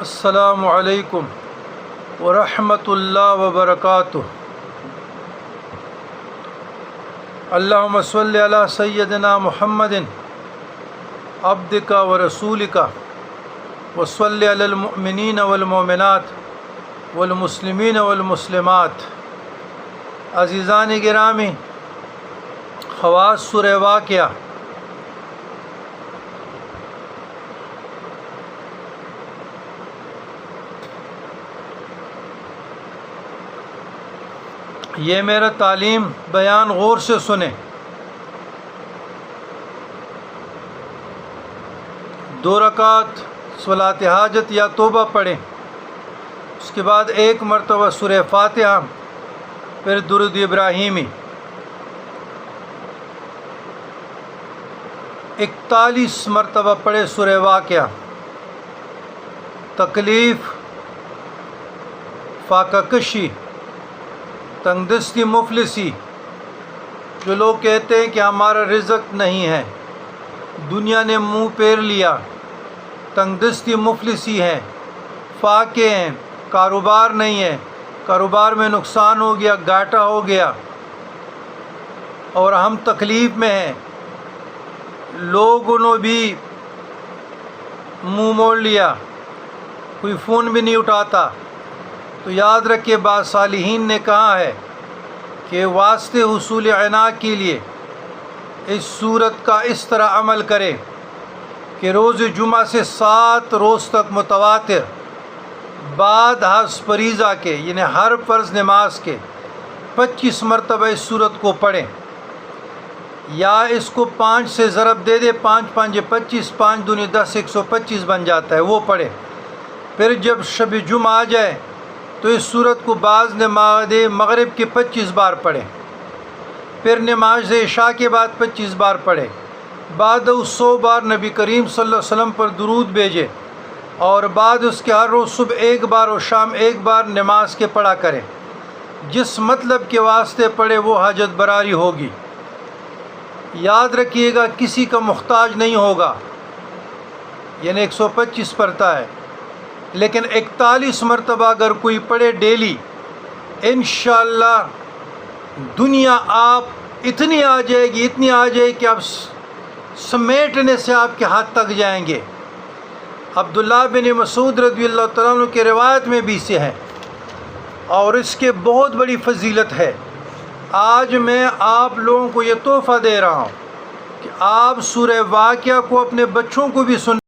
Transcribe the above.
السلام علیکم ورحمۃ اللہ وبرکاتہ۔ اللہم صلی علی سیدنا محمد عبدک ورسولک وصلی علی المؤمنین والمؤمنات والمسلمین والمسلمات۔ عزیزان گرامی، خواص سورہ واقعہ۔ یہ میرا تعلیم بیان غور سے سنیں۔ 2 رکعت صلاۃ حاجت یا توبہ پڑھیں، اس کے بعد 1 مرتبہ سورہ فاتحہ، پھر درود ابراہیمی۔ 41 مرتبہ پڑھے سورہ واقعہ۔ تکلیف، فاقہ کشی، تنگ دستی، مفلسی، جو لوگ کہتے ہیں کہ ہمارا رزق نہیں ہے، دنیا نے منہ پیر لیا، تنگ دستی مفلسی ہے، فاقے ہیں، کاروبار نہیں ہے، کاروبار میں نقصان ہو گیا، گھاٹا ہو گیا اور ہم تکلیف میں ہیں، لوگوں نے بھی منہ موڑ لیا، کوئی فون بھی نہیں اٹھاتا، تو یاد رکھیے بعض صالحین نے کہا ہے کہ واسطے حصول عنا کے لیے اس صورت کا اس طرح عمل کرے کہ روز جمعہ سے 7 روز تک متواتر بعد حج فریضہ کے، یعنی ہر فرض نماز کے 25 مرتبہ اس صورت کو پڑھیں، یا اس کو 5 سے ضرب دے دے، 5 5 25، 5 دونی 10، 125 بن جاتا ہے، وہ پڑھے۔ پھر جب شب جمعہ آ جائے تو اس صورت کو بعض نماز مغرب کے 25 بار پڑھیں، پھر نماز عشاء کے بعد 25 بار پڑھے، بعد 100 بار نبی کریم صلی اللہ علیہ وسلم پر درود بھیجے، اور بعد اس کے ہر روز صبح 1 بار اور شام 1 بار نماز کے پڑھا کریں۔ جس مطلب کے واسطے پڑھے وہ حاجت براری ہوگی۔ یاد رکھیے گا کسی کا محتاج نہیں ہوگا، یعنی 125 پڑھتا ہے، لیکن 41 مرتبہ اگر کوئی پڑھے ڈیلی، انشاءاللہ دنیا آپ اتنی آ جائے گی، اتنی آ جائے کہ آپ سمیٹنے سے آپ کے ہاتھ تک جائیں گے۔ عبداللہ بن مسعود رضی اللہ تعالیٰ عنہ کی روایت میں بھی سے ہے، اور اس کے بہت بڑی فضیلت ہے۔ آج میں آپ لوگوں کو یہ تحفہ دے رہا ہوں کہ آپ سورہ واقعہ کو اپنے بچوں کو بھی سن